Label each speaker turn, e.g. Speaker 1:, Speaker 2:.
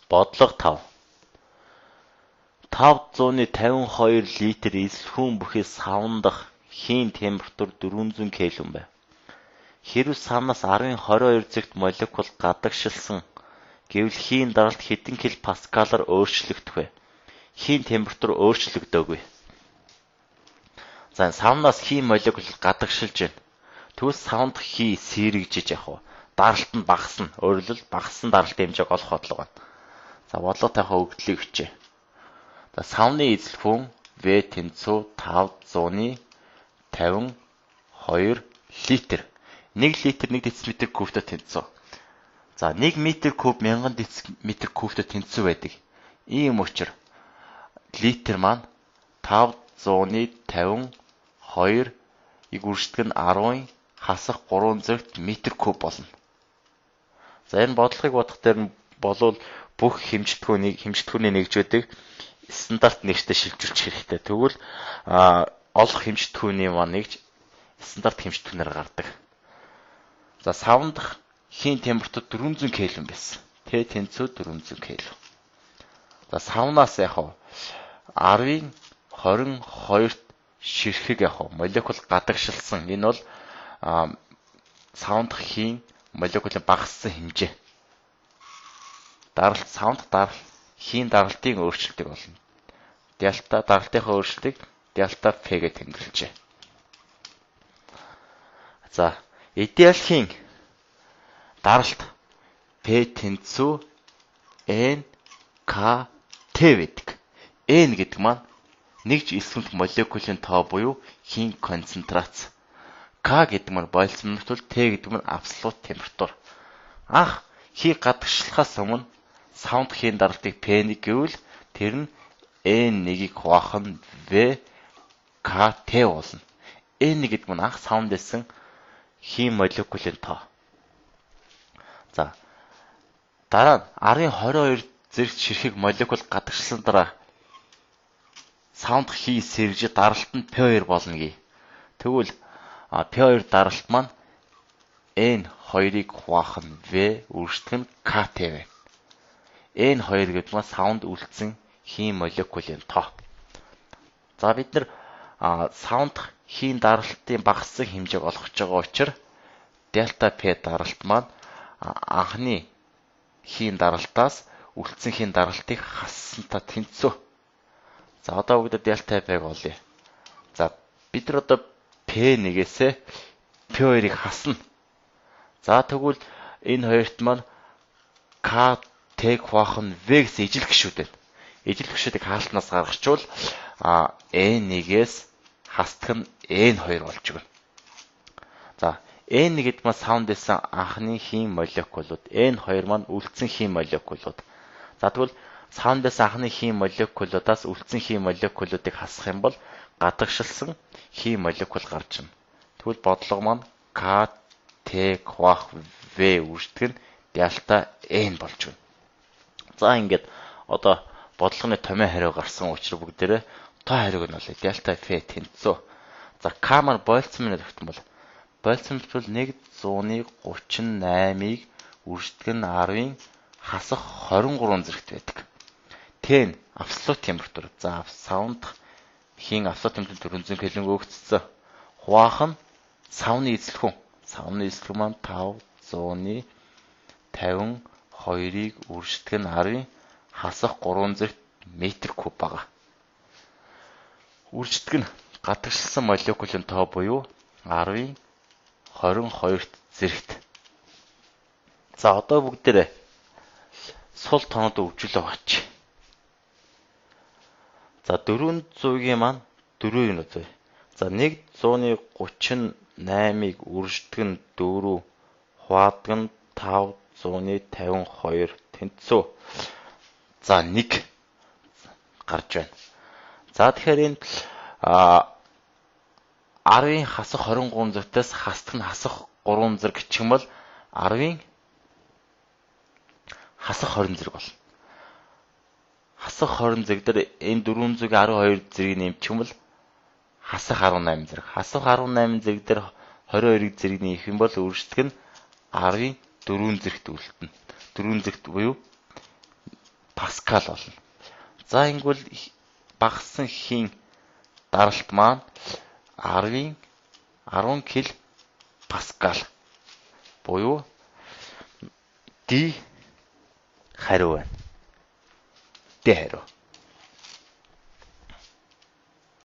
Speaker 1: Бодлого 5. 552 литр эсэлхүүн бүхий савн дах хийн температур 400 кельвин байв. Хэрв савнаас 10-22 цагт молекул гадагшилсан гэвэл хийн даралт хэдэн кПа-аар өөрчлөгдөх вэ? Хийн температур өөрчлөгдөөгүй. За савнаас хийн молекул гадагшилж байна. Тэгвэл савнд хий сэрэгжиж явах. Даралт нь багасна. Өөрөөр хэлбэл багассан даралтын хэмжээг олох бодлого байна. За бодлого тайхаа өгдлийг өчье. За савны эзэлхүүн В тэнцүү 552 литр. 1 литр 1 децилитр кубтай тэнцүү. За 1 метр куб 1000 децилитр кубтай тэнцүү байдаг. Ийм учраас литр маань 552 үрждэг нь 10 хасах 300 метр куб болно. За энэ бодлогыг бодох дээр нь болвол бүх хэмжигдэхүүний нэгжүүдийг стандарт нэгжтэй шилжүүлчих хэрэгтэй. Тэгвэл олох хэмжигдэхүүний маань нэгж стандарт хэмжигдэхүүнээр гардаг. За савнд хийн температур 400 кельвин байсан. Т тэнцүү 400 кельвин. За савнаас яг 10-ийн 22-т ширхэг яг молекул гадагшилсан. Энэ бол савнд хийн молекулын багассан хэмжээ. Даралт савнд хийн даралтын өөрчлөлтийг болно. Дельта даралтынхаа өөрчлөлтийг дельта П гэж тэмдэглэжээ. За идеал хийн даралт П тэнцүү Н К Т байдаг. N гэдэг маань нэгж эсрэг молекулын тоо буюу хийн концентрац. К гэдэг нь болцсон температур, Т гэдэг нь абсолют температур. Анх хий гадагшлахаас өмнө савнд хийн даралтыг P1 гэвэл тэр нь N1-ийг хуваах нь V K T болно. N гэдэг нь анх савнд байсан хийн молекулын тоо. За дараа нь 10-22 зэрэг ширхэг молекул гадагшлсан дараа савнд хий сэргэж даралт нь P2 болно гээ. Тэгвэл P2 даралт маань N2-ыг хуваах нь V үрждэг нь KT байна. N2 гэдэг нь савнд үлдсэн хийн молекулын тоо. За бид нар савнд хийн даралтын багассан хэмжээг олох гэж байгаа учраас дельта P даралт маань анхны хийн даралтаас үлдсэн хийн даралтыг хассантай тэнцүү. За одоо бүгд дельта P-г олъё. За бид нар одоо P1-ээс P2-ыг хасна. За тэгвэл энэ хоёрт маань KT-г хуваах нь V гэсэн ижил гишүүд байна. Ижил гишүүдийг хаалтнаас гаргачвал N1-ээс хасдаг нь N2 болж өгнө. За N1 гэдэг нь савнд байсан анхны хийн молекулууд, N2 маань үлдсэн хийн молекулууд. За тэгвэл савнд байсан анхны хийн молекулуудаас үлдсэн хийн молекулуудыг хасах юм бол гадагшилсан хийн молекул гарч ирнэ. Тэгвэл бодлого маань KT хуваах V үрждэг нь дельта N болж байна. За ингээд одоо бодлогын томьёо хариу гарсан учраас бүгдээрээ тоо хариуг нь олъё. Дельта P тэнцүү. За K маань болцсон мөр тогтсон бол болцсон бол 138-ыг үрждэг нь 10-ийн хасах 23 зэрэгт байдаг. Т нь абсолют температур. За савнд хийн абсолют температур 400 кельвин өгцсөн. Хуваах нь савны эзэлхүүн. Савны эзэлхүүн маань 552-ыг үрждэг нь 10-ийн хасах 300 метр куб байгаа. Үрждэг нь гадагшилсан молекулын тоо буюу 10-ийн 22-т зэрэгт. За одоо бүгдээрээ сул тоонод өвжүүлээ бач. За 400-ийн маань 4 юм үү? За 138-ыг үрждэг нь 4, хуваадаг нь 552 тэнцүү. За 1 гарч байна. За тэгэхээр энэ 10-ийн хасах 23 зэрэгтээс хасдаг нь хасах 3 зэрэг гिचх юм бол 10-ийн хасах 20 зэрэг болно. Хасах 20 зэрэг дээр энэ 412 зэргийг нэмчих юм бол хасах 18 зэрэг. Хасах 18 зэрэг дээр 22-ыг зэрэг нэмэх юм бол үрждэг нь 10-ийн 4 зэрэгт үлдэнэ. 4 зэрэгт буюу паскал болно. За ингэвэл багассан хийн даралт маань 10 кил паскал буюу D хариу байна. D хариу.